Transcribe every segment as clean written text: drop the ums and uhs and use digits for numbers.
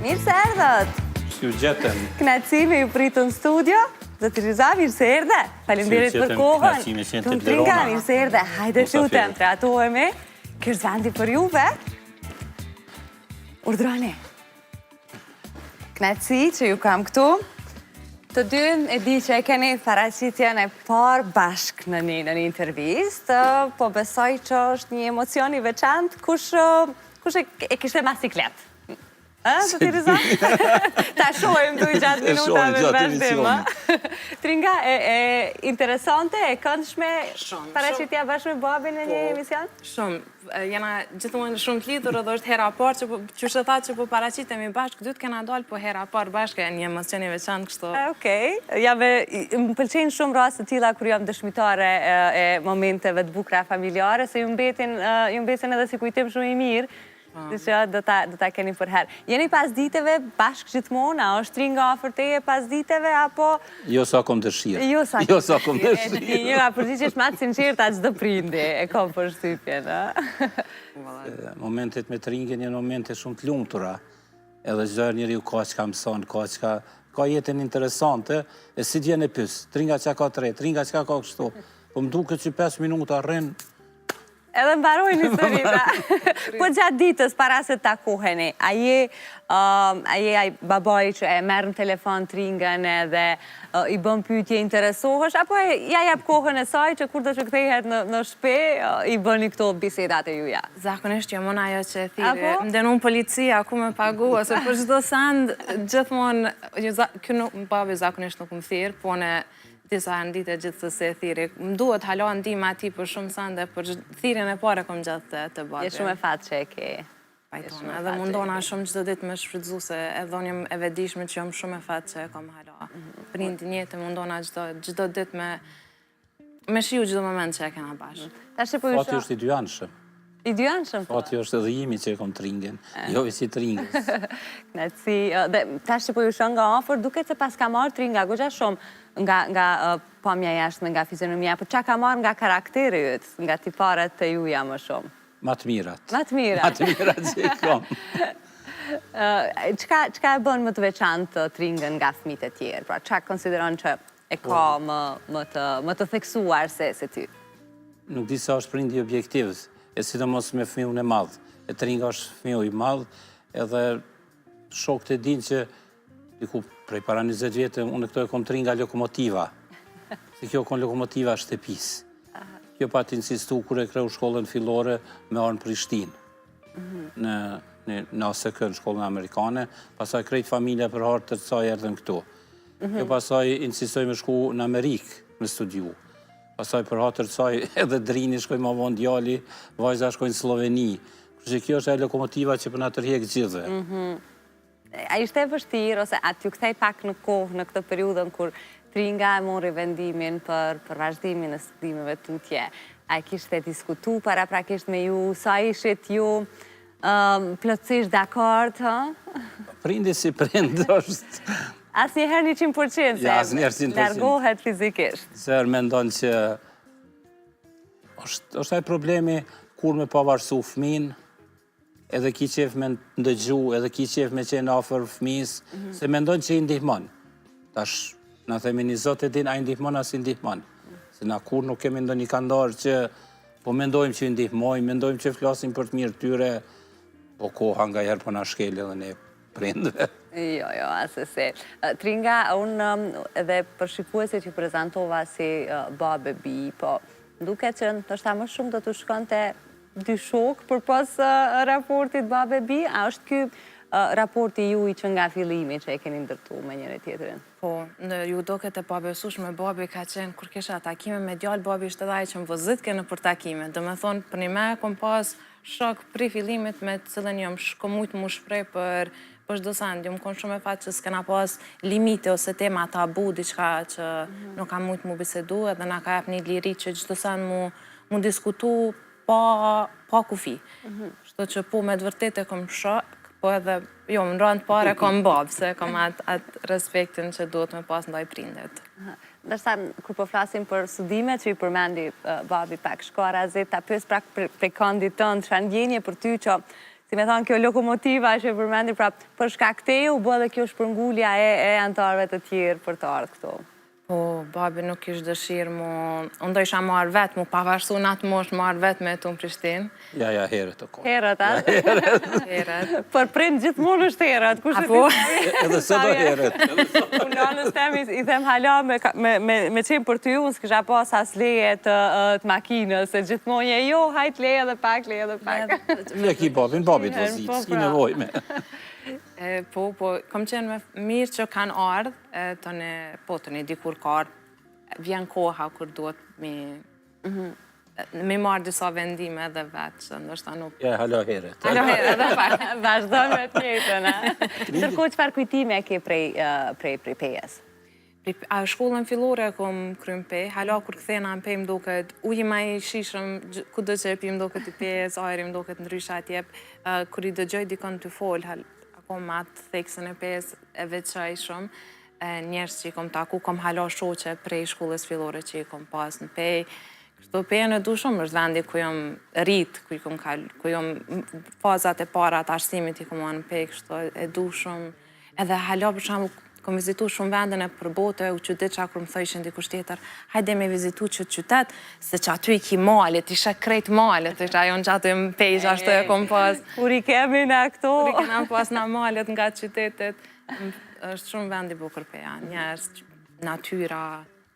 Mirë se erdhët! Si u gjetëm? Kënaqësi me ju pritë në studio. Zoti Riza, mirë se erdhe. Faleminderit për kohën. Kënaqësi me qenë te Tringa, Blerona. mirë se erdhe. Hajde lutem, trajtohemi. Ky është vendi për juve. Urdhroni. Kënaqësi që ju kam këtu. Të dyn e di që e keni paraqitjen e parë bashkë në një intervistë, po besoj që është një emocion i veçantë. Kush e kishte mas siklet? Zoti Riza? Ta shohim tu i gjatë minutave në vazhdim. Tringa, interesante, e këndshme paraqitja bashkë me babin në një emision? Shumë. Jena gjithmonë shumë të lidhur edhe është hera parë që shë tha që po paraqitemi bashkë, dytë kena dalë po hera parë bashkë, një emocion i veçantë kështu. Okej. Më pëlqejnë shumë raste të tilla kur jam dëshmitare e momenteve të bukura familjare, se ju mbesin edhe si kujtim shumë i mirë. Që do ta keni për herë. Jeni pas diteve bashkë gjithmonë, a është Tringa afër teje pas diteve, apo... Jo sa kom dëshirë. Jo sa kom dëshirë. Një nga përgjigjesh ma të sinqerta çdo prindi, e kom përshtypjen, Momentet me Tringën janë momente shumë të lumtura. Edhe çdo njeriu ka çka mëson, ka jetën interesante, e si djen e pyes, Tringa çka ka tre, Tringa çka ka kështu. Po më duket që 5 minuta rrin. Edhe mbarojnë historita. Po gjatë ditës, para se takoheni, a je babaj që e merr në telefon Tringën edhe i bën pyetje interesohesh, apo ja jap kohën e saj që kur do të kthehet në shtëpi, i bëni këto bisedat e juja? Zakonisht jam unë ajo që e thirrë. Më denon policia ku më pagu, ose për çdo send gjithmonë, ky babi zakonisht nuk më thirr, po në disa ndite gjithsesi e thiri. Më duhet hala ndihmë atij për shumë sende, për thirrjen e parë kom gjatë të babit. Je shumë e fatë që e ke. Pajtona, edhe mundona shumë çdo ditë me shfrytzu se edhe unë jam e vetëdijshme që jam shumë e fatë që e kom hala. Prindin jetë mundona çdo ditë me shiu çdo moment që e kena bashkë. Fati është i dyanshëm. I dyanshëm? Fati është edhe jimi që e kom Tringën, jo si Tringës. Kënaqësi. Tash që po ju shoh nga afër, duket se pas ka marrë Tringa goxha shumë nga pamja jashtë, nga fizionomia, por çka ka marrë nga karakteri yt, nga tiparet të juja më shumë? Ma të mirat. Ma të mirat. Ma të mirat që i kom. Çka e bën më të veçantë Tringën nga fëmijët e tjerë? Pra, çka konsideron që e ka më të theksuar se ty? Nuk di sa është prindi objektiv, e sidomos me fëmijën e madh. E Tringa është fëmiu i madh, edhe shokët e dinë që diku prej para 20 vjetë, unë këto e kom Tringa lokomotiva. Se kjo kom lokomotiva shtëpisë. Kjo pa të insistu kur e kreu shkollën fillore me arë në Prishtinë. Në ASK, në shkollën amerikane, pasaj krejt familja për hartë të saj erdhen këtu. Kjo pasaj insistoj me shku në Amerikë me studiu. Pasaj për hartë të saj edhe Drini shkoj ma vonë djali, vajza shkojnë në Sloveni. Kërqë kjo është e lokomotiva që për në tërhjek gjithve. A ishte e vështirë, ose atë ju kthej pak në kohë në këtë periudhën kur Tringa e mori vendimin për vazhdimin e studimeve tutje? A kishte diskutu paraprakisht me ju, sa ishit ju plotësisht dakord, Prindi si prind është... Asnjëherë 100%, se largohet fizikisht. Se mendon që është ai problemi kur me pavarësu fëmin, edhe ki qef me ndëgju, edhe ki qef me qenë afer fëmis, se mendon që i ndihmon. Tash, na themi një zot e din, a i ndihmon, as i ndihmon. Se na kur nuk kemi ndo një kandar që po mendojmë që i ndihmojmë, mendojmë që flasim për të mirë tyre, po koha nga herë po na shkel edhe ne prindve. Jo, asese. Tringa, unë edhe për shikuesit që prezentova si babë bi, po duket që ndoshta më shumë do të shkonte dy shok për pas raportit babë bi, a është ky raporti juj që nga fillimi që e keni ndërtu me njëri tjetrin? Po, ju doket e pabesueshme, babi ka qenë, kur kisha takime me djalë, babi ishte edhe ai që më vozitke në për takime. Do me thonë, për një me kom pas shok pri fillimit me cilën jam shkomujt mu shprej për çdo send, jam konë shumë e fatë që s'kena pas limite ose tema tabu, diçka që nuk kam mujt mu bisedu, edhe na ka jap një liri që çdo send mu diskutu pa kufi. Shto që po me të vërtet e kom shok, po edhe, jo, më rëndë pare kom babë, se kom atë respektin që duhet me pas ndaj prindet. Ndërsa, kur po flasim për studimet që i përmendi babi pak shkora, ta pës prak për kandit tënë, që ndjenje për ty që si me thonë kjo lokomotiva që e përmendi, pra për shkak te u bë dhe kjo shpërngulja e antarëve të tjerë për të ardhur këtu. Po, babi nuk ishte dëshirë mu, unë do isha marrë vetë, mu pavarësu në atë mosh marrë vetë me tu në Prishtinë. Ja, herët të kohë. Herët, a? Herët. Për prind gjithmonë është herët. Apo? Edhe së do herët. Unë nënës temi, i them hala me qenë për ty, unë s'kisha pas as leje të makinës, se gjithmonë jo, hajt leje dhe pak. Me ki babin të vëzit, s'ki nevoj me. Po, kom qenë me mirë që kanë ardhë, të një dikur ka ardhë, vjen koha kur duhet me marrë disa vendime edhe vetë, që ndoshta nuk... Ja, halo herët. Halo herët, edhe pak. Vazhdojnë me të njëjtën, a? Ndërkohë çfarë kujtime ke prej pejes? A shkollën fillore kom krym pe, hala kur kthena në pe më duket ujë ma i shishëm, ku do që e pi më duket i pes, ajri më duket ndryshe atjep, kur i dëgjoj dikon të fol, kom atë theksën e pes e veçaj shumë, njerës që i kom taku, kom hala shoqe prej shkollës fillore që i kom pas në pej. Kështu pejën e du shumë, është vendi ku jom rrit, ku jom fazat e para të arsimit i kom anë në pej, kështu e du shumë. Edhe hala për shumë, kom vizitu shumë vendin e përbote, u qytet që akur më thëshin dikush tjetër, hajde me vizitu që qytet, se që aty i ki malit, isha krejt malit, isha ajo në që aty më pejsh, ashtu e kom pas. Kur i kemi në këto? Kur i kena pas në malit nga qytetet, është shumë vendi bukur peja, njerës, natyra,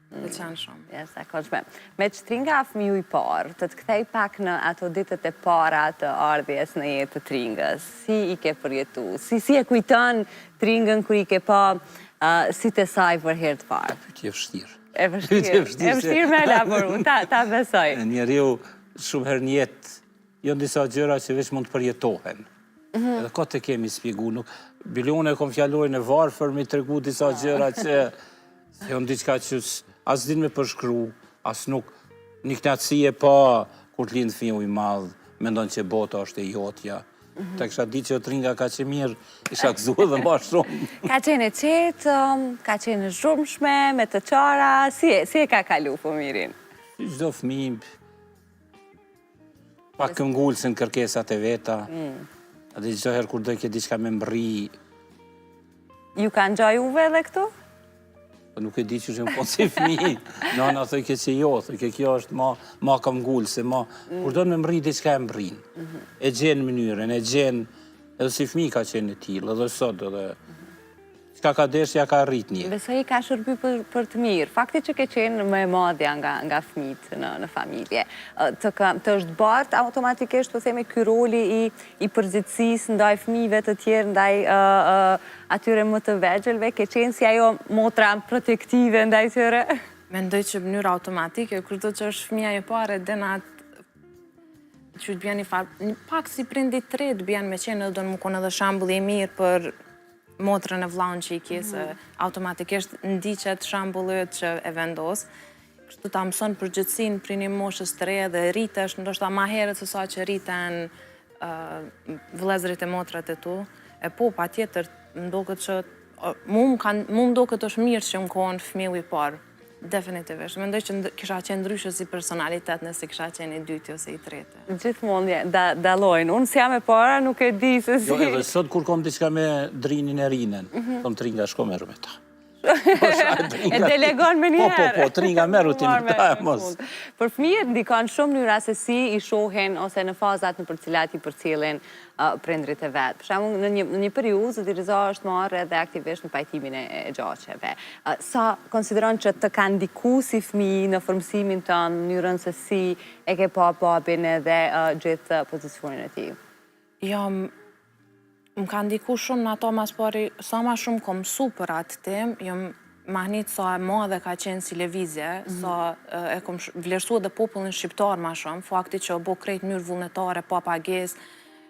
dhe qenë shumë. Jes, e koqme. Me qëtringa fëmiju i parë, të kthej pak në ato ditët e para të ardhjes në jetë të tringës, si i ke përjetu, si e kujton tringën kër i ke pa si të saj për herë të parë? Kjo vështirë. E vështirë me laboru, ta besoj. Njeriu shumë herë në jetë, jo në disa gjëra që veç mund të përjetohen. Edhe ka të kemi spjegu, nuk... Bilione kom fjallojnë e varfër me të regu disa gjëra që jo në diqka që as din me përshkru, as nuk një knatësi e pa kur të lindë fëmiu i madhë, mendon që bota është e jotja. Ta kësha di që tringa ka që mirë, isha këzu dhe ma shumë. Ka qenë e qetë, ka qenë zhurmshme, me të qara, si e ka kalu fëmirin? Si gjdo fëmi, pak këngullë në kërkesat e veta, edhe gjdo herë kur dojke diçka me mbri. Ju ka ngjaj uve edhe këtu? Nuk e di që që më po si fëmi, nana thoi ke që jo, thoi ke kjo është ma këngullë, se ma, kur do në me mbri diçka e mbrin, e gjenë mënyrën, e gjenë, edhe si fëmi ka qenë e tilë, edhe sot, edhe qka ka desh, ja ka rrit një. Besoj i ka shërby për të mirë. Fakti që ke qenë më e madhja nga fëmijët në familje. Të është bartë automatikisht, po themi, ky roli i përgjithësisë ndaj fëmijëve të tjerë, ndaj atyre më të vegjëlve, ke qenë si ajo motra protektive ndaj tyre? Mendoj që mënyrë automatike, kurdo që është fëmija e pare, dhe që të bjen një pak si prindit të red, bjen me qenë edhe do në më konë edhe shambull i mirë për motrën e vllaun që i kjesë, automatikisht ndiqet shambullet që e vendos. Kështu ta mëson përgjithësin për një moshës të re dhe rritesh, ndoshta ma herët se sa që rriten vëllezërit e motrat e tu. E po, pa tjetër, më duket që mu më duket është mirë që më kohën fëmiu i parë. Definitivisht. Mendoj që kisha qenë ndryshe si personalitet nëse kisha qenë i dyti ose i trete. Gjithmonë dalojnë. Unë si jam e para, nuk e di se si... Jo, edhe sot kur kom diçka me drinin e rinen, kom tringa shko meru me ta. E delegon me njëherë. Po, tringa meru ti me ta e mos. Për fëmijët ndikon shumë mënyra se si i shohen ose në fazat në për cilat i përcjellen prindrit e vetë. Për shembull, në një periudhë Zotiriza është marrë edhe aktivisht në pajtimin e gjaqeve. Sa konsideron që të ka ndiku si fëmijë në formësimin tënd, në mënyrën se si e ke pa babin edhe gjithë pozicionin e tij? Jo, më ka ndiku shumë në ato mas pari, sa ma shumë kom mësu për atë tem, jom mahnit sa e madhe ka qenë si levizje, sa e kom vlerësu edhe popullin shqiptar ma shumë, fakti që o bo krejt njërë vullnetare, pa pages,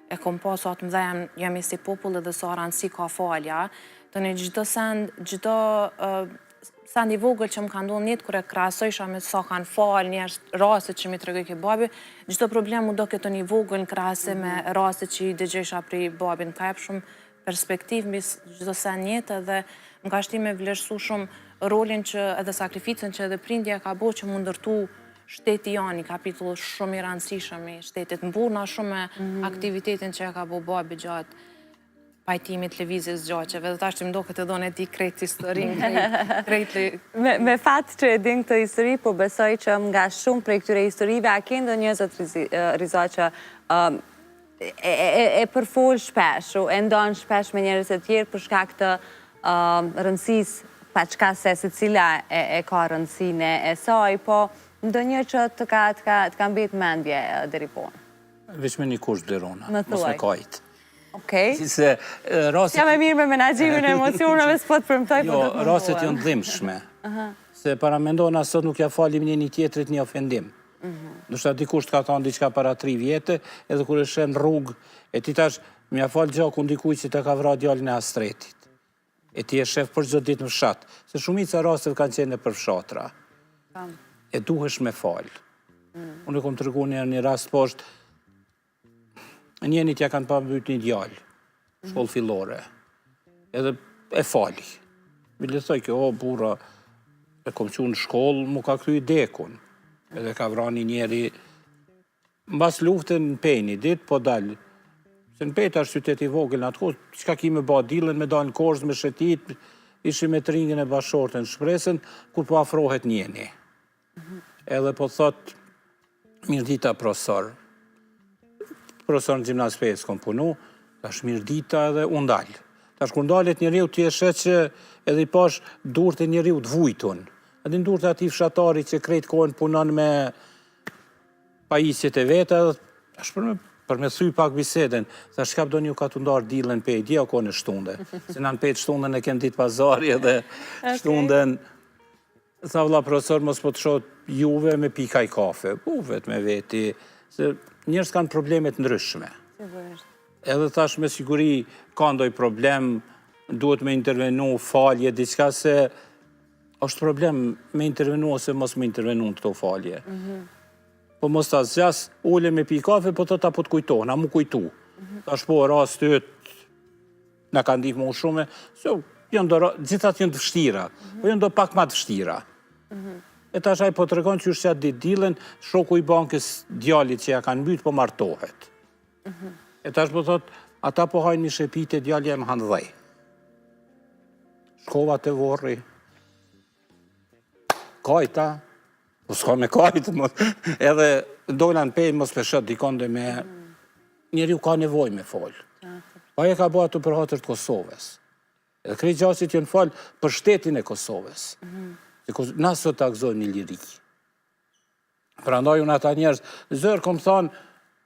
e kom pa sa të mdhem jemi si popull edhe sa rëndësi ka falja, të një gjithë send i vogël që më ka ndonë njëtë kër e krasojsha me sa kanë falë, njerës raste që mi të regoj ke babi, gjithë problem mu do këtë një vogël në krase me raste që i dëgjësha pri babin, ka jep shumë perspektiv mis gjithë send njëtë edhe më ka shti me vlerësu shumë rolin që edhe sakrificën që edhe prindja ka bo që mu ndërtu shteti janë, i kapitull shumë i rëndësishëm i shtetit, mburna shumë me aktivitetin që e ka bo babi gjatë pajtimit lëvizjes gjaçeve, dhe tash që më do këtë dhone ti krejt historinë, krejt... Me fatë që e din këtë histori, po besoj që nga shumë prej këtyre historive, a ke ndonjë zot Riza që e përfol shpesh, e ndonë shpesh me njerëz e tjerë për shkak të rëndësisë, pa qka se cila e ka rëndësine e saj, po ndonjë që të ka mbet mendje deri ponë. Veç me një kusht blerona, Më mos thuaj. me kajt. Okej. Se rastet... Jam e mirë me menaxhimin e emocioneve, s'po të përmtoj, po Jo, do të rastet janë dhimbshme. Se paramendona sot nuk ja falim një tjetrit një ofendim. Ndoshta dikush ka thonë diçka para 3 vjetë, edhe kur e shen rrugë, e ti tash m'ja fal gjakun dikuj që të ka vra djalin e astretit. E ti e shef për çdo ditë në fshat. Se shumica rastet kanë qenë për fshatra. E duhesh me fal. Unë kom tregu një rast poshtë, njenit ja kanë pa mbyt një djallë, shkollë fillore, edhe e fali. Bile thoj kjo, o, burra, e kom që në shkollë, mu ka këtu i dekun, edhe ka vrani njeri, mbas luftën në pejni, dit, po dalë, se në pejt është qytet i vogël në atë kohë, qka ki me ba dilën, me dalë në korz, me shetit, ishi me tringën e bashortën shpresën, kur po afrohet njeni. Edhe po thot, mirë dita profesor, profesor në gjimnaz 5 kom punu, tash mirë dita edhe unë dalë. Tash kur ndalet njeriu ti e shet që edhe i pash durët e njeriu të vujtun. Edhe në durët ati fshatari që krejt kohën punon me pajisjet e veta, tash për me thuj pak biseden, tash shkap do një ka të ndarë dilën pe, dje o kohën e shtunde. Se në në pejt shtunden e kem ditë pazari edhe shtunden, tha vlla profesor mos po të shot juve me pikaj kafe, vet me veti, se njerëz kanë problemet ndryshme. Edhe thash me siguri ka ndoj problem, duhet me intervenu, falje, diçka se është problem me intervenu ose mos me intervenu në këto falje. Po mos ta zgjas, ule me pi kafe, po të ta po të kujtohen, a mu kujtu. Tash po rast të na ka ndihmu shumë, se gjithat janë të vështira, po janë do pak ma të vështira. E tash ai po të regon që është qatë ditë dilën, shoku i bankës djalit që ja kanë mbyt, po martohet. E tash po thot, ata po hajnë një shepite, djali e më handhej. Shkova të vorri. Kajta, po s'ka me kajtë, edhe dojna në pejnë, mos peshët dikon dhe me... Njeri u ka nevoj me folë. Pa e ka bo ato për hatër të Kosovës. Edhe krejt gjasit jënë falë për shtetin e Kosovës. Na sot të akzojnë një liri. Pra ndoj unë ata njerës, zërë kom thonë,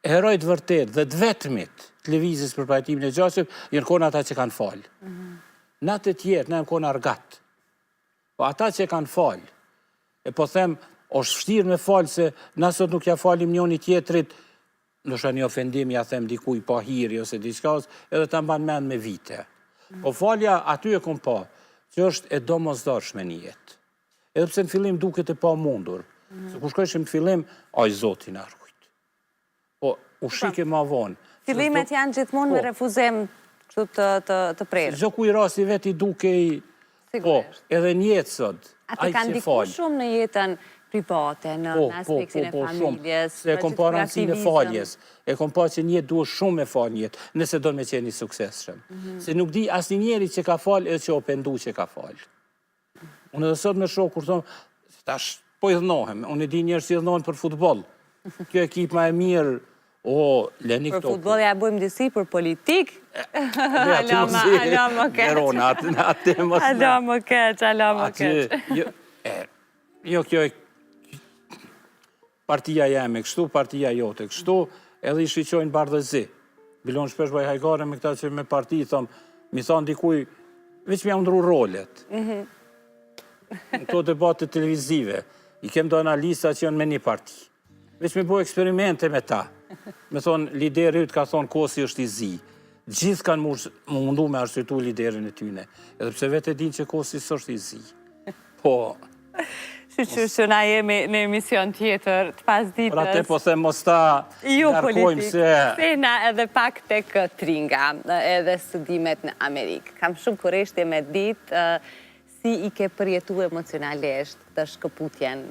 herojt vërtet dhe të vetëmit të lëvizjes për pajtimin e gjasit, jënë kona ata që kanë falë. Na të tjerë, na jënë kona argat. Po ata që kanë falë, e po them, është vështirë me falë se na sot nuk ja falim njoni tjetrit, ndoshta një ofendim ja them dikuj pa hiri ose diçka, edhe ta mban mend me vite. Po falja aty e kom pa, që është e domosdoshme në jetë. Edhe pse në fillim duket e pa mundur. Se kur shkojshim në fillim, aj Zoti na rujt. Po, u shike ma vonë. Fillimet janë gjithmonë me refuzim kështu të prerë. Çdo kuj rasti veti duke i... Po, edhe në jetë sot, Ate kanë dikuar shumë në jetën private, në aspektin e familjes. Se e kom pa rëndësinë e faljes. E kom pa që njëtë duhet shumë me falë njëtë, nëse do me qeni suksesshëm. Se nuk di asnjë njeri që ka falë edhe që o pendu që ka falë. Unë edhe sot me shok, kur thonë, tash po i dhënohem, unë e di njerëz që i dhënohen për futbol. Kjo ekip ma e mirë, leni këto. Për futbol ja bëjmë disi, për politik, Ala më keq. Verona, atë mos. Ala më keq, ala më keq. Jo, kjo e partia jeme kështu, partia jote kështu, edhe i shqyqojnë bardhëzi. Bilon shpesh bëj hajgare me këta që me parti, mi thonë dikuj, veç me undru rolet. Në to debate televizive, i kem do analisa që janë me një parti. Veç me bo eksperimente me ta. Me thonë, lideri ka thonë, Kosi është i zi. Gjithë kanë mundu me arsytu liderin e tyne. Edhe pse vetë e din që Kosi s'është i zi. Po... Që na jemi në emision tjetër të pas ditës. Pra te po them mos ta ngarkojmë se... Sena edhe pak tek tringa, edhe studimet në Amerikë. Kam shumë kurreshtje me ditë si i ke përjetu emocionalisht të shkëputjen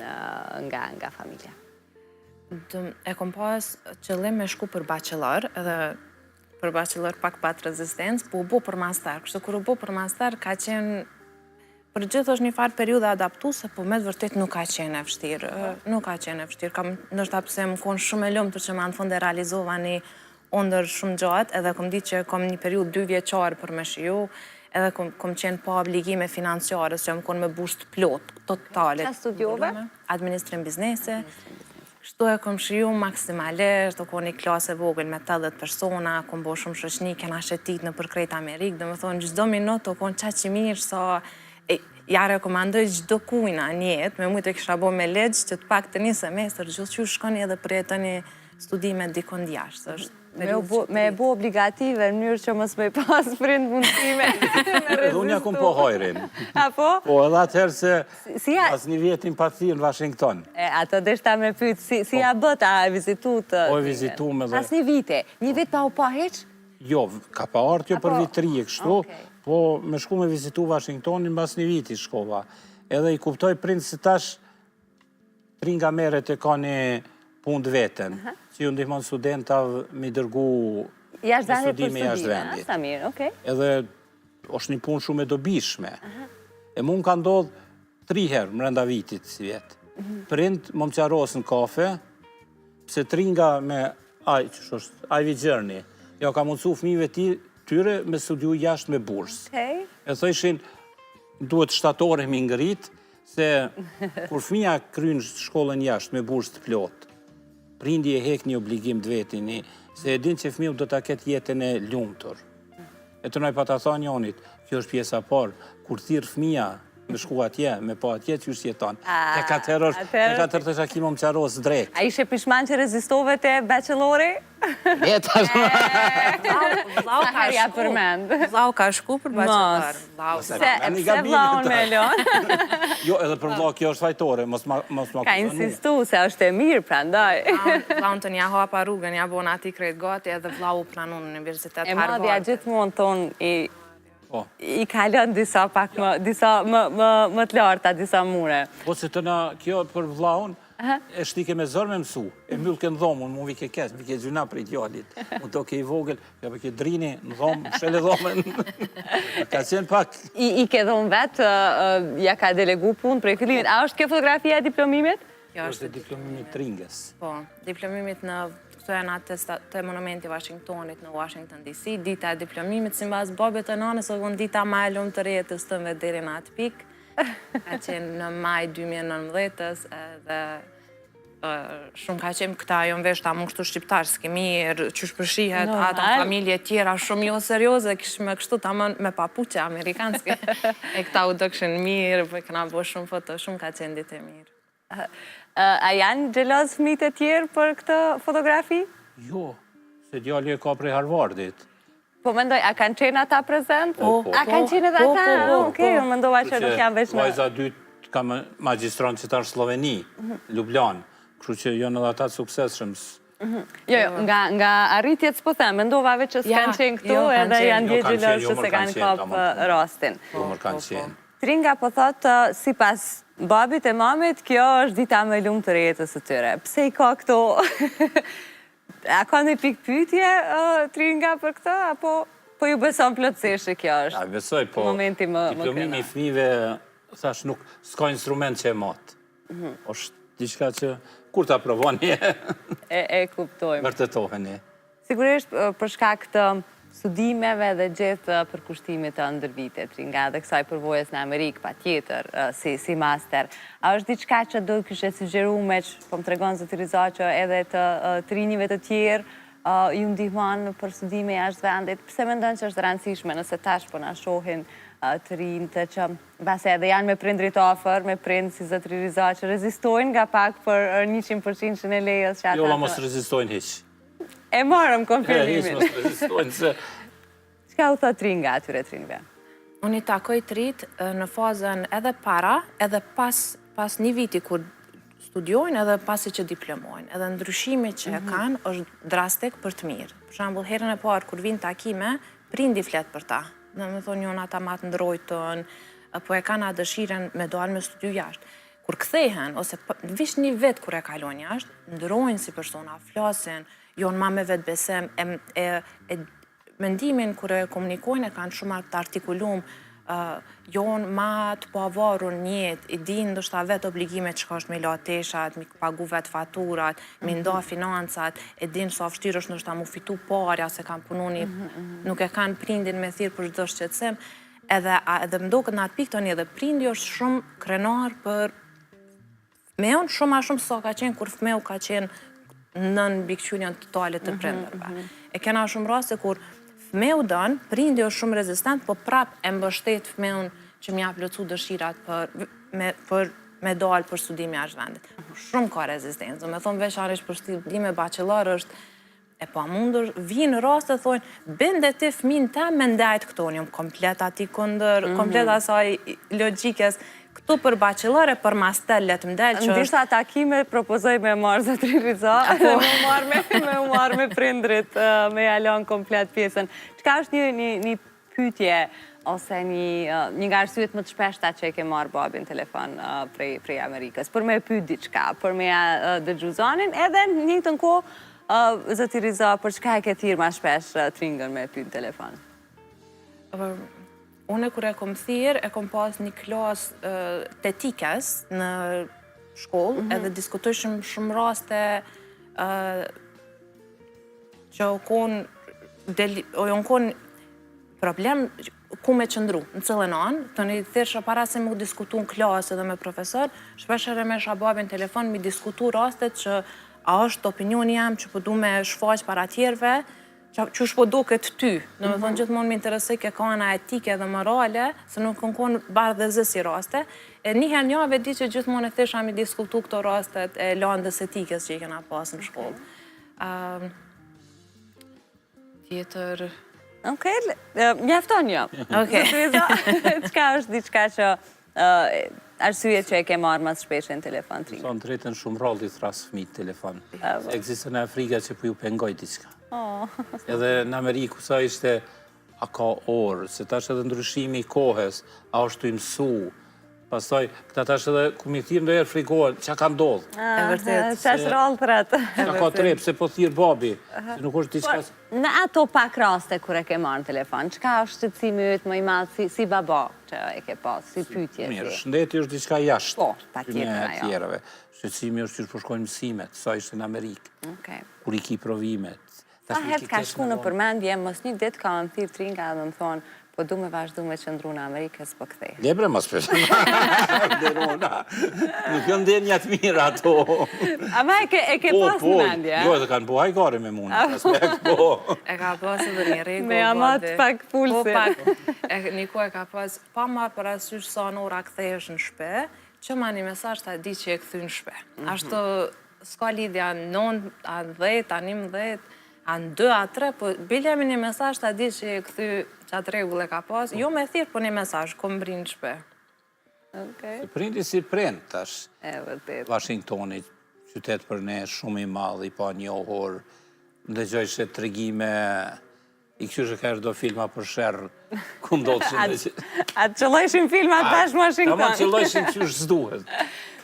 nga familja. E kom pas qëllim me shku për bachelor, edhe për bachelor pak pat rezistencë, po u bu për master. Kështu kur u bu për master, ka qenë për gjithë është një farë periudhe adaptuese, po me të vërtet nuk ka qenë e vështirë. Nuk ka qenë e vështirë. Kam ndoshta pse më konë shumë e lumtur që ma në fund e realizova një ondër shumë gjatë, edhe kom ditë që kom një periudhë 2 vjeçare për me shiju, edhe kom qenë pa obligime financiare, që më konë me busht plot, totalit. Qa studiove? Administrim biznese. Kështu e kom shiju maksimalisht, do konë një klasë e vogël me 80 persona, kom bo shumë shoqni, kena shetit në përkrejt Amerikë, dhe më thonë, çdo minutë do konë qaq i mirë, sa ja rekomandoj çdo kujna një jetë, me mujtë e kisha bo me legjë, që të pak të një semestër, gjithë që shkoni edhe për jetën një studime dikon jashtë. Me bu obligative në mënyrë që mos me pas prind mundësime. Edhe unë ja kom po hojrin. Apo? Po edhe atëherë se as një vjetin pati në Washington. Ato deshta me pytë, si ja bët, a e vizitu të... Po e vizitu me dhe... As një vite? Një vit pa u pa heq? Jo, ka pa artë jo për vit 3 e kështu, po me shku me vizitu Washingtonin bas një viti shkova. Edhe i kuptoj prindë se tash 3 nga meret e ka një punë veten, që ju ndihmon studentav me dërgu në studime jashtë vendit. Sa mirë, okej. Edhe është një punë shumë e dobishme. E mund ka ndodhë 3 herë mrenda vitit si vjetë. Prind më qarosën kafe, pse 3 nga me Ivy Journey, ja ka mundësu fëmijëve tyre me studiu jashtë me bursë. E thëshin, duhet 7 ore mi ngrit, se kur fëmija krynë shkollën jashtë me bursë të plotë, prindi e hek një obligim të vetin, se e din që fëmiju do të ketë jetën e lumtur. E të nëj pa të tha njonit, kjo është pjesa parë, kur thirë fëmija me shku atje, me pa atje që është jeton. Te katër të shakimo më qarosë drejt. A ishe pishman që rezistove të bachelori? Jeta Vlau ka shku për bachelor. Pse vlaun me Elon? Jo, edhe për vlau kjo është fajtore, mos ma Ka insistu se është e mirë, prandaj. Vlaun të nja hapa rrugën, ja bon ati krejt gati, edhe vlau pranun në Universitet Harvard. E madhja gjithmonë tonë i kalon disa pak më të larta, disa mure. Po se të na kjo për vlaun, e shtike me zërë me mësu, e mbyllë ke në dhomë, unë mu vike kesë, vike gjuna për i tjallit. Unë to ke i vogël, ja për ke drini në dhomë, shele dhomën. Ka qenë pak. I ke dhomë vetë, ja ka delegu punë prej fillimit. A është kjo fotografia e diplomimit? Kjo është diplomimit Tringës. Po, diplomimit në këto janë atë të monumenti Washingtonit në Washington DC, dita e diplomimit, si mbas babet e nanës, o kënë dita ma e lumë të rjetës të me deri në atë pikë. Ka qenë në maj 2019 dhe shumë ka qenë këta jonë vesh ta më kështu shqiptarë, s'ke mirë, që shpërshihet, ata familje tjera shumë jo serioze, kishme kështu ta më me papuqe amerikanske. E këta u dëkshin mirë, për këna bo shumë foto, shumë ka qenë ditë e mirë. A janë gjeloz fëmijët e tjerë për këtë fotografi? Jo, se djalli e ka prej Harvardit. Po mendoj, a kanë qenë ata prezent? Po. A kanë qenë edhe ata? Okej, unë mendova që nuk janë veç në... Vajza dytë ka magjistran qëtar Sloveni, Ljubljan, kështu që janë edhe ata suksesshëm. Jo, nga arritjet s'po them, mendova veç që s'kanë qenë këtu edhe janë dje gjeloz që se kanë kapë rastin. Jo, mërë kanë qenë. Tringa po thotë, si pas babit e mamit, kjo është dita me lumë të rjetës të tyre. Pse i ka këto... A ka një pikë pyetje, Tringa, për këta, apo ju beson plotësisht që kjo është? A besoj, po diplomimi i fëmijëve, thash, nuk s'ka instrument që e matë. është diçka që, kur ta provoni, e kuptojmë. vërtetoheni. Sigurisht, për shkak të studimeve dhe gjithë përkushtimit të ndërvitet, Tringa, dhe kësaj përvojës në Amerikë, pa tjetër, si master. A është diçka që do kështë e sugjeru me që, po më tregon zëti Riza, që edhe të rinjive të tjerë ju ndihmon për studime jashtë vendit? Pse mendon që është rëndësishme nëse tash po na shohin të rinjtë që base edhe janë me prindrit ofër, me prindë si zëti Riza, që rezistojnë nga pak për 100% që në lejës që ata... Jo, la mos rezistojnë hiq. E marëm konfirmimin. Hiq mos rezistojnë se... Qka u thot Tringa atyre trinjve? Unë i takoj të rritë në fazën edhe para, edhe pas një viti kur studiojnë, edhe pasi që diplomojnë. Edhe ndryshimi që kanë është drastik për të mirë. Për shambull, herën e parë, kur vinë takime, prindi fletë për ta. Në me thonë njën ata matë ndrojtën, po e kanë atë dëshiren me doalë me studiu jashtë. kur kthehen, ose vish një vetë kur e kalon jashtë, ndrojnë si persona, flasin, jonë ma me vetë besem, mendimin kur e komunikojnë e kanë shumë të artikulum, jonë ma të pavarur njetë, i din ndoshta vetë obligimet që ka është me la teshat, me pagu vetë faturat, me nda financat, e din sa vështirë është ndoshta mu fitu parja, se kanë punoni, nuk e kanë prindin me thirë për çdo shqetësim, edhe më do këtë në atë pikë tani edhe prindi është shumë krenar për fëmeun, shumë a shumë sa ka qenë kur fëmeu ka qenë nën bikqyrjen totale të prindërve. E kena shumë raste kur fëmeu dënë, prindi është shumë rezistent, po prap e mbështet fëmeun që m'ja plotësu dëshirat për me dalë për studimi jashtë vendit. Shumë ka rezistencë, me thonë veçanërisht për studime bachelor është e pa mundur, vinë raste thonë, binde ti fëmin ta me ndajt këto, njëm komplet ati këndër, komplet asaj logikës, këtu për bachelore, për master letë mdelë që është... Në disa takime propozoj me marrë zotri Riza, me marrë me prindrit, me jalon komplet pjesën. Qka është një pytje, ose një nga arsyet më të shpeshta që e ke marrë babin telefon prej Amerikës, për me pyt diçka, për me dëgju zonin, edhe një të nko, zotri Riza, për çka e ke thirë ma shpesh tringën me pyt telefon? Unë kër e kom thirë, e kom pas një klasë të etikës në shkollë, edhe diskutojshëm shumë raste që o konë problem ku me qëndru, në cilën anë, të një thirësha para se mu diskutu në klasë edhe me profesor, shpeshere me shababin telefon mi diskutu rastet që a është opinioni jam që përdu me shfaq para tjerve, që është po do këtë ty. Në me thonë gjithmonë më interesoj ke kana etike dhe morale, se nuk kënë barë dhe zë si raste. Njëherë njave di që gjithmonë e thesha mi diskutu këto rastet e landës etikës që i kena pas në shkollë. Tjetër... Okej, mjafton jo. Okej. Qka është diçka që arsye që e ke marrë mas shpeshe në telefon tri? Son drejtën shumë rralë i thrasë fëmijë telefon. Ekziste në Afrika që po ju pengoj diçka. Edhe në Amerikë sa ishte a ka orë, se tash edhe ndryshimi i kohës, a është të i mësu, pastaj, këta tash edhe ku mi thirë ndojërë frikohen, që ka ndodhë? E vërtet. Qash rallë të ratë. Që ka tre, pse po thirë babi, se nuk është diçka... Në ato pak raste kër e ke marrë në telefon, qka është shqetësimi ytë më i madhë si baba që e ke pas, si pytje? Mirë, shëndeti është diçka jashtë. Po, pa tjetër ajo. Tjerave. Shqetësimi është që shpërshkojnë mësimet, sa ishte në Amerikë, kur i ki provimet. Sa herë ka shku në përmendje, mos një ditë ka më thirë tringa dhe më thonë, po du me vazhdu me qëndru në Amerikës, po këthej. Lebre mas për Derona, nuk jënë dhe njëtë mirë ato. Ama e ke pas në mendje? Jo, edhe kanë buhaj gare me mundë, aspekt, po. E ka pas edhe një regu. Me amat pak pulsi. Po pak, Niko e ka pas, pa marë për asysh sa në ora këthejesh në shpe, që ma një mesazh ta di që e këthy në shpe. Ashtu, s'ka lidhja 9, a 10, a 11, a 2, a 3, po bilja me një mesazh ta di që e këthy qatë regull e ka pas, jo me thirë, po një mesazh, kom brinë në shpe. Se prindi si prind, tash. E vërtet. Washingtoni, qytet për ne, shumë i madh, i pa njohur, ndëgjojshe tregime, i këshyshë ka do filma për shërë, ku ndodhëshin. Atë qëllojshin filmat tash Washington. Ta ma qëllojshin qysh s'duhet.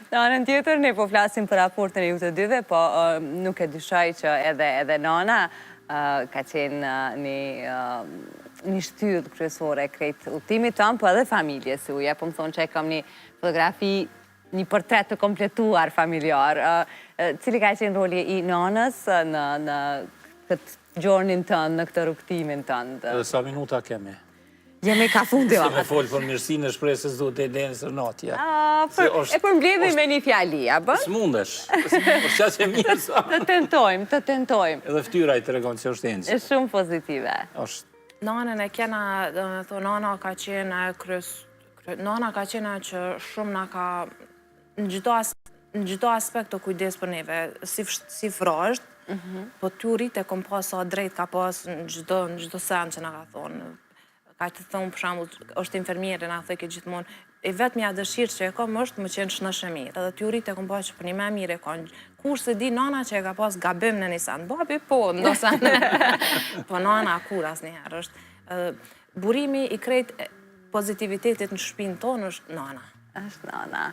Në anën tjetër, ne po flasim për raportin e ju të dyve, po nuk e dyshoj që edhe nana ka qenë një shtyllë kryesore krejt udhëtimit tonë, po edhe familjes si uja. Po më thonë që e kam një fotografi, një portret të kompletuar familjar. Cili ka qenë roli i nanës në këtë gjornin tënë, në këtë rukëtimin tënë? Edhe sa minuta kemi? Jemi ka fundi Se me folë për mirësinë e shpresës duhet e denë së natja. E përmbledhim me një fjali, a bë? S'mundesh, për qa që mirë sa. Të tentojmë. Edhe ftyra i të regonë që është enëgjë. E shumë pozitive. Nanën e kena, nana ka qenë nana ka qenë që shumë na ka në gjithdo aspekt të kujdes për neve, si vrasht, po ty rrit e kom pas sa drejt ka pas në gjithdo sen që na ka thonë. Ka të thonë për shambull, është infermierë, na thëke gjithmonë, e vetë mja dëshirë që e kom është më qenë shënëshë mirë. Edhe ty rrit e kom pas që për një me mirë e kom, kur se di nana që e ka pas gabim në një sen, babi po, ndosan, po nana kur as njëherë është. Burimi i krejt pozitivitetit në shpinë tonë është nana. Është nana.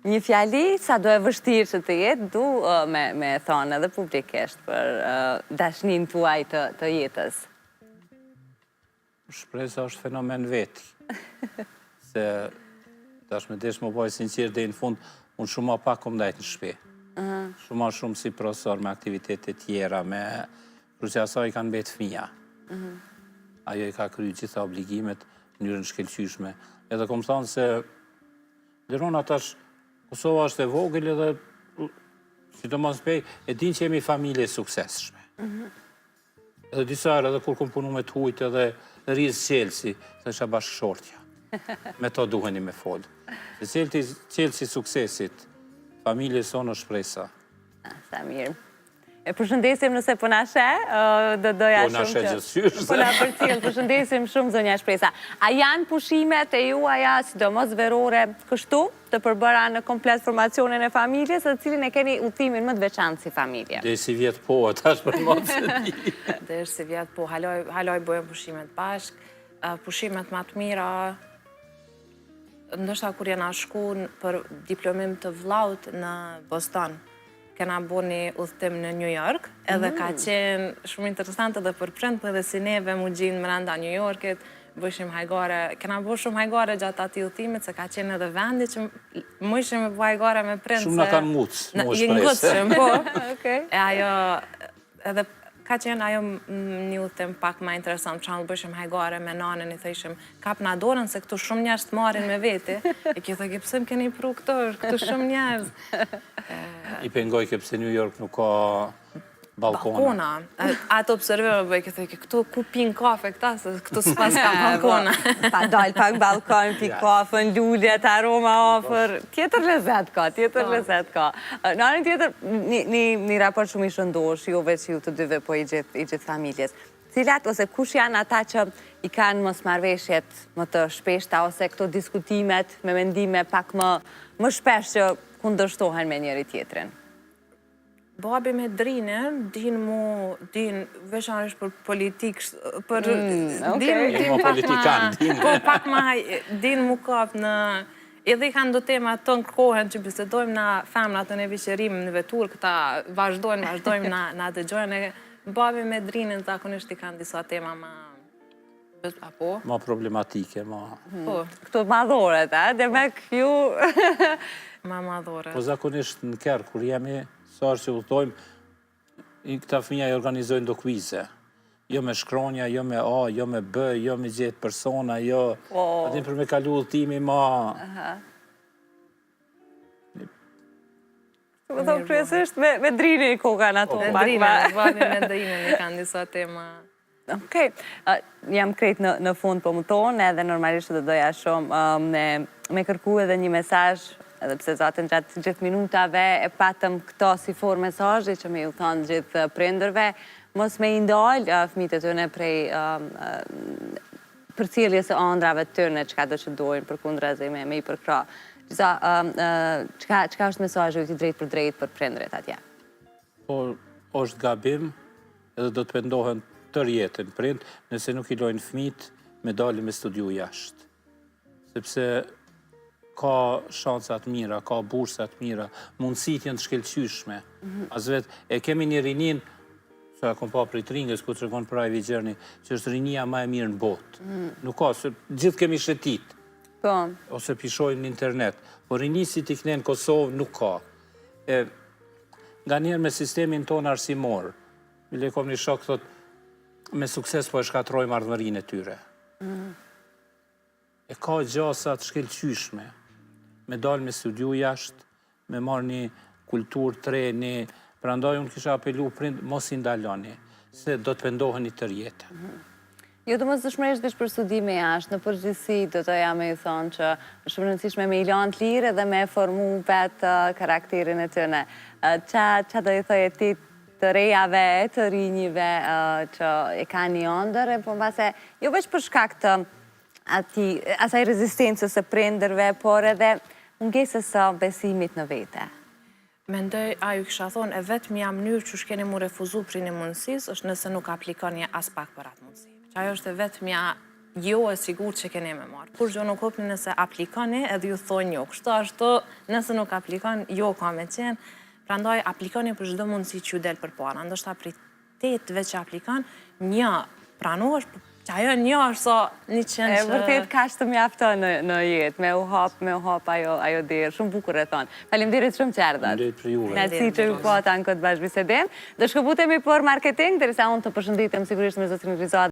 Një fjali sa do e vështirë që të jetë, du me thonë edhe publikisht për dashnin tuaj të jetës. Shpresa është fenomen veti. Se tash me desh më bojë sinqirë dhe në fund, unë shumë ma pak kom dajtë në shpe. Shumë si profesor me aktivitetet tjera, me kërësja sa i kanë betë fëmija. Ajo i ka kryu gjitha obligimet në njërën shkelqyshme. Edhe kom thonë se Lerona tash Kosova është e vogël edhe sidomos pej e din që jemi familje suksesshme. Edhe disa herë edhe kur kom punu me të hujt edhe rrizë Qelsi, të isha bashkëshortja. Me to duheni me folë. Se Qelsi suksesit, familje sonë është shpresa. Sa mirë. E përshëndesim nëse po na sheh, do doja shumë. Po na sheh gjithçysh. Po na përcjell, përshëndesim shumë zonja Shpresa. A janë pushimet e juaja, sidomos verore, kështu të përbëra në komplet formacionin e familjes, të cilin e keni udhëtimin më të veçantë si familje? Dhe si vjet po, tash për mos se di. Dhe si vjet po, haloj bëjmë pushimet bashk, pushimet më të mira, ndoshta kur jena shku për diplomim të vllaut në Boston. Kena bo një udhëtim në New York, edhe ka qenë shumë interesant edhe për prindë, për edhe si neve mu gjinë mëranda New Yorkit, bëshim hajgare, kena bo shumë hajgare gjatë ati udhëtimit, se ka qenë edhe vendi që më ishim e bo hajgare me prindë. Shumë në kanë mucë, në ngutëshim, po. E ajo, edhe ka qenë ajo një udhëtim pak ma interesant, për shembull bëshim hajgare me nanën, i thëshim, kap na dorën se këtu shumë njerëz të marrin me veti, e kjo thë, pse më keni pru këtu shumë njerëz. I pengoj ke pse New York nuk ka balkona. Ato observojmë bëj këtë, këtu ku pin kafe këta, se këtu s'pas ka balkona. Pa dalë pak balkon, pi kafën, lullet, aroma ofër, tjetër lezet ka, Në anën tjetër, një raport shumë i shëndosh, jo veç ju të dyve, po i gjithë familjes. Cilat ose kush janë ata që i kanë mosmarrveshjet më të shpeshta, ose këto diskutimet me mendime pak më shpesh që kundërshtohen me njëri tjetrin? Babi me Drinë, din veçanërisht për politikë, për Din politikan, din. Po pak ma din mu kap në... Edhe i kanë do tema të nërkohen që bisedojmë na femnat në viqerim në vetur, këta vazhdojmë na dëgjojnë. Babi me Drinën zakonisht i kanë disa tema ma... Apo? Ma problematike, ma... Këto madhore, dhe me kjo... Ma madhore. Po zakonisht në kërë, kur jemi sarë që udhtojmë, këta fëmija i organizojnë do kvize. Jo me shkronja, jo me A, jo me B, jo me gjithë persona, jo... Atin për me kalu udhtimi ma... Më thonë kryesisht me Drinë i koka në ato pak. Babi me Drinën i kanë disa tema... Okej, jam krejt në fund po më tonë, edhe normalisht dhe doja shumë me kërku edhe një mesazh, edhe pse zatën gjatë gjithë minutave e patëm këto si formë mesazhi që me ju thonë gjithë prindërve, mos me i ndalë fëmijët e tëne prej përcjelljes së ëndrave të tëne, çka do që dojnë përkundrazi me i përkra. Çka është mesazhi i drejt për prindërit atje? Po, është gabim edhe do të pendohen tër jetën prind, nëse nuk i lojnë fëmijët me dalë me studiu jashtë. Sepse ka shansat mira, ka bursat mira, mundësit janë të shkelqyshme. As vetë, e kemi një rinin, që e kom pa prej Tringës, ku të regon pra e Vigjerni, që është rinia ma e mirë në botë. Nuk ka, se gjithë kemi shetit, ose pishojnë në internet, po rinisit i këne në Kosovë nuk ka. Nga njerë me sistemin tonë arsimor, bile kom një shok, thot, me sukses po e shkatrojmë ardhëmërinë e tyre. E ka gjasat shkelqyshme, me dalë me studiu jashtë, me marrë një kulturë tre, prandaj unë kisha apelu prind, mos i ndaloni, se do të pendohen i tër jetën. Jo të mos dëshmërisht veç për studime jashtë, në përgjithësi do të jam e ju thonë që shumë rëndësishme me i lanë të lirë dhe me formu vetë karakterin e tëne. Qa do i thojë ti të rejave, të rinjive që e ka një ndër, po mbase, jo veç për shkak të asaj rezistencës e prindërve, por edhe mungesës së besimit në vete. Mendoj, ju kisha thonë, e vetë mja mënyrë që shkeni mu refuzu për një mundësis, është nëse nuk aplikon një as pak për atë mundësi. Që ajo është e vetë mja jo e sigur që keni me marë. Kur gjo nuk hopni nëse aplikoni edhe ju thonë jo. Kështu ashtu, nëse nuk aplikon, jo ka me qenë. Prandaj aplikoni për çdo mundësi që ju del përpara. Ndoshta prej 8-ve që aplikon, një pranohesh, që ajo një është sa 100 që... E vërtet kaq të mjafton në jetë, me u hap ajo derë, shumë bukur e thonë. Faleminderit shumë që erdhët. Faleminderit për juve. Kënaqësi që ju pata në këtë bashkëbisedim. Do shkëputemi për marketing, derisa unë të përshëndetem sigurisht me zotrin Rizad.